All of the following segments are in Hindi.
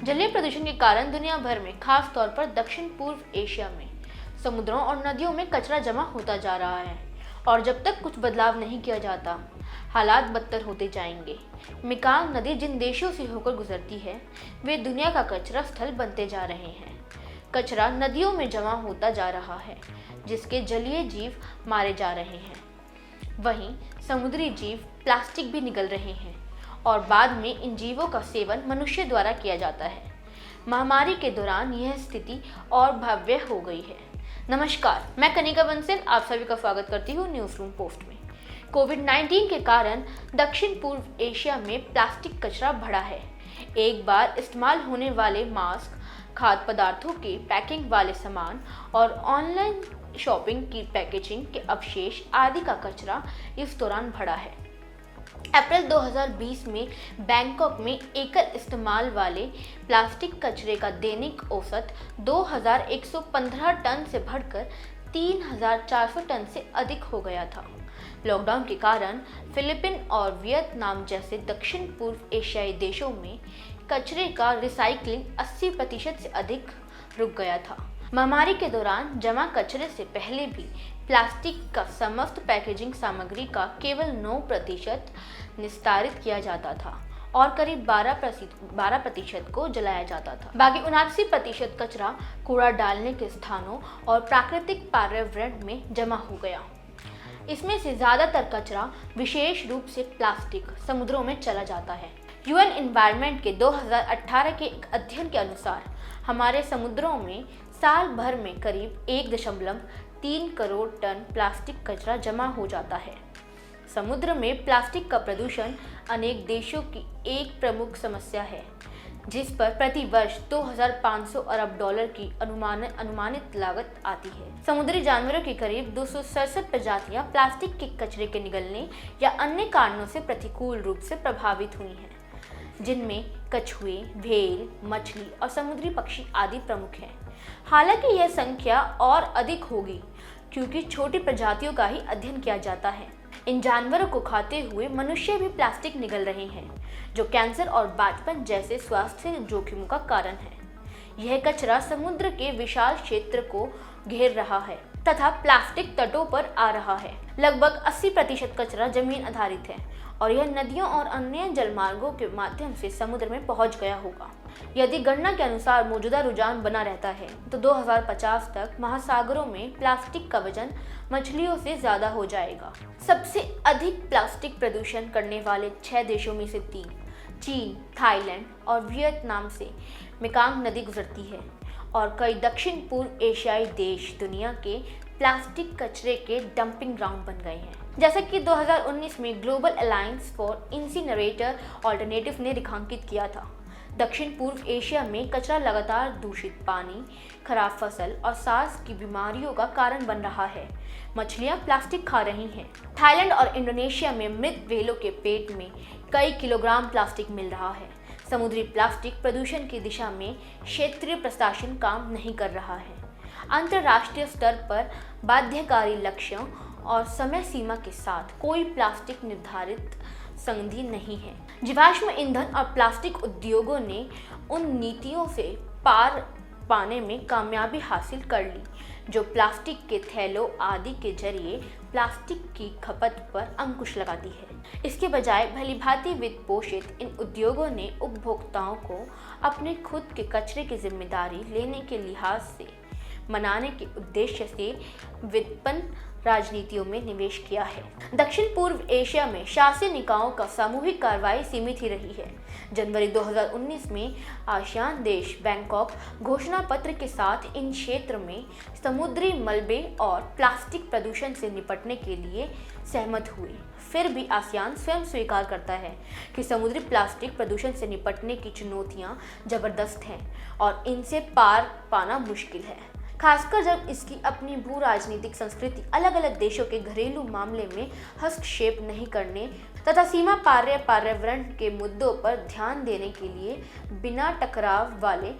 जलीय प्रदूषण के कारण दुनिया भर में, खास तौर पर दक्षिण पूर्व एशिया में समुद्रों और नदियों में कचरा जमा होता जा रहा है और जब तक कुछ बदलाव नहीं किया जाता, हालात बदतर होते जाएंगे। मेकांग नदी जिन देशों से होकर गुजरती है, वे दुनिया का कचरा स्थल बनते जा रहे हैं। कचरा नदियों में जमा होता जा रहा है, जिसके जलीय जीव मारे जा रहे हैं। वहीं समुद्री जीव प्लास्टिक भी निगल रहे हैं और बाद में इन जीवों का सेवन मनुष्य द्वारा किया जाता है। महामारी के दौरान यह स्थिति और भव्य हो गई है। नमस्कार, मैं कनिका बंसल आप सभी का स्वागत करती हूँ न्यूज़ रूम पोस्ट में। कोविड-19 के कारण दक्षिण पूर्व एशिया में प्लास्टिक कचरा बढ़ा है। एक बार इस्तेमाल होने वाले मास्क, खाद्य पदार्थों के पैकिंग वाले सामान और ऑनलाइन शॉपिंग की पैकेजिंग के अवशेष आदि का कचरा इस दौरान बढ़ा है। अप्रैल 2020 में बैंकॉक में एकल इस्तेमाल वाले प्लास्टिक कचरे का दैनिक औसत 2115 टन से बढ़कर 3400 टन से अधिक हो गया था। लॉकडाउन के कारण फिलीपीन और वियतनाम जैसे दक्षिण पूर्व एशियाई देशों में कचरे का रिसाइकलिंग 80% से अधिक रुक गया था। महामारी के दौरान जमा कचरे से पहले भी प्लास्टिक का समस्त पैकेजिंग सामग्री का केवल 9% निस्तारित किया जाता था और करीब 12% को जलाया जाता था। बाकी 79% कचरा कूड़ा डालने के स्थानों और प्राकृतिक पर्यावरण में जमा हो गया। इसमें से ज़्यादातर कचरा, विशेष रूप से प्लास्टिक, समुद्रों में चला जाता है। यूएन एनवायरनमेंट के 2018 के एक अध्ययन के अनुसार हमारे समुद्रों में साल भर में करीब 1.3 करोड़ टन प्लास्टिक कचरा जमा हो जाता है। समुद्र में प्लास्टिक का प्रदूषण अनेक देशों की एक प्रमुख समस्या है, जिस पर प्रति वर्ष 2500 अरब डॉलर की अनुमानित लागत आती है। समुद्री जानवरों की करीब 267 प्रजातियां प्लास्टिक के कचरे के निगलने या अन्य कारणों से प्रतिकूल रूप से प्रभावित हुई हैं, जिनमें कछुए, व्हेल, मछली और समुद्री पक्षी आदि प्रमुख हैं। हालांकि यह संख्या और अधिक होगी क्योंकि छोटी प्रजातियों का ही अध्ययन किया जाता है। इन जानवरों को खाते हुए मनुष्य भी प्लास्टिक निगल रहे हैं, जो कैंसर और बांझपन जैसे स्वास्थ्य जोखिमों का कारण है। यह कचरा समुद्र के विशाल क्षेत्र को घेर रहा है तथा प्लास्टिक तटों पर आ रहा है। लगभग 80% कचरा जमीन आधारित है और यह नदियों और अन्य जलमार्गों के माध्यम से समुद्र में पहुंच गया होगा। यदि गणना के अनुसार मौजूदा रुझान बना रहता है तो 2050 तक महासागरों में प्लास्टिक का वजन मछलियों से ज्यादा हो जाएगा। सबसे अधिक प्लास्टिक प्रदूषण करने वाले 6 देशों में से 3 चीन, थाईलैंड और वियतनाम से मेकांग नदी गुजरती है और कई दक्षिण पूर्व एशियाई देश दुनिया के प्लास्टिक कचरे के डंपिंग ग्राउंड बन गए हैं। जैसा कि 2019 में global alliance for incinerator alternative ने रेखांकित किया था, दक्षिण पूर्व एशिया में कचरा लगातार दूषित पानी, खराब फसल और सांस की बीमारियों का कारण बन रहा है। मछलियां प्लास्टिक खा रही हैं। थाईलैंड और इंडोनेशिया में मृत व्हेलों के पेट में कई किलोग्राम प्लास्टिक मिल रहा है। समुद्री प्लास्टिक प्रदूषण की दिशा में क्षेत्रीय प्रशासन काम नहीं कर रहा है। अंतर्राष्ट्रीय स्तर पर बाध्यकारी लक्ष्यों और समय सीमा के साथ कोई प्लास्टिक निर्धारित संधि नहीं है। जीवाश्म ईंधन और प्लास्टिक उद्योगों ने उन नीतियों से पार पाने में कामयाबी हासिल कर ली, जो प्लास्टिक के थैलों आदि के जरिए प्लास्टिक की खपत पर अंकुश लगाती है। इसके बजाय भलीभांति वित्त पोषित इन उद्योगों ने उपभोक्ताओं को अपने खुद के कचरे की जिम्मेदारी लेने के लिहाज से मनाने के उद्देश्य से विपणन राजनीतियों में निवेश किया है। दक्षिण पूर्व एशिया में शासी निकायों का सामूहिक कार्रवाई सीमित ही रही है। जनवरी 2019 में आसियान देश बैंकॉक घोषणा पत्र के साथ इन क्षेत्र में समुद्री मलबे और प्लास्टिक प्रदूषण से निपटने के लिए सहमत हुए। फिर भी आसियान स्वयं स्वीकार करता है कि समुद्री प्लास्टिक प्रदूषण से निपटने की चुनौतियां जबरदस्त हैं और इनसे पार पाना मुश्किल है, खासकर जब इसकी अपनी भू राजनीतिक संस्कृति अलग अलग देशों के घरेलू मामले में हस्तक्षेप नहीं करने तथा सीमा पार पर्यावरण के मुद्दों पर ध्यान देने के लिए बिना टकराव वाले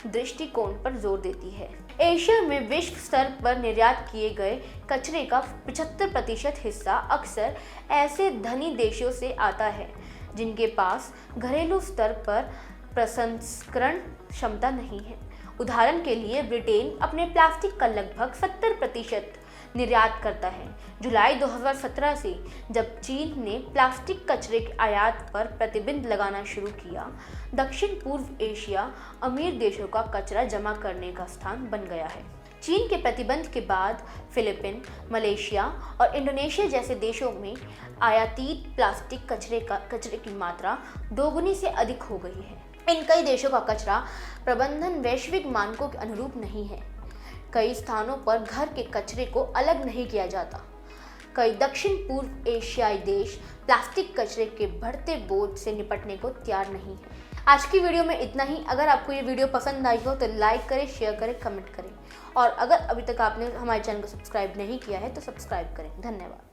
दृष्टिकोण पर जोर देती है। एशिया में विश्व स्तर पर निर्यात किए गए कचरे का 75% हिस्सा अक्सर ऐसे धनी देशों से आता है जिनके पास घरेलू स्तर पर प्रसंस्करण क्षमता नहीं है। उदाहरण के लिए ब्रिटेन अपने प्लास्टिक का लगभग 70% निर्यात करता है। जुलाई 2017 से जब चीन ने प्लास्टिक कचरे के आयात पर प्रतिबंध लगाना शुरू किया, दक्षिण पूर्व एशिया अमीर देशों का कचरा जमा करने का स्थान बन गया है। चीन के प्रतिबंध के बाद फिलीपीन, मलेशिया और इंडोनेशिया जैसे देशों में आयातित प्लास्टिक कचरे की मात्रा दोगुनी से अधिक हो गई है। इन कई देशों का कचरा प्रबंधन वैश्विक मानकों के अनुरूप नहीं है। कई स्थानों पर घर के कचरे को अलग नहीं किया जाता। कई दक्षिण पूर्व एशियाई देश प्लास्टिक कचरे के बढ़ते बोझ से निपटने को तैयार नहीं है। आज की वीडियो में इतना ही। अगर आपको ये वीडियो पसंद आई हो तो लाइक करें, शेयर करें, कमेंट करें और अगर अभी तक आपने हमारे चैनल को सब्सक्राइब नहीं किया है तो सब्सक्राइब करें। धन्यवाद।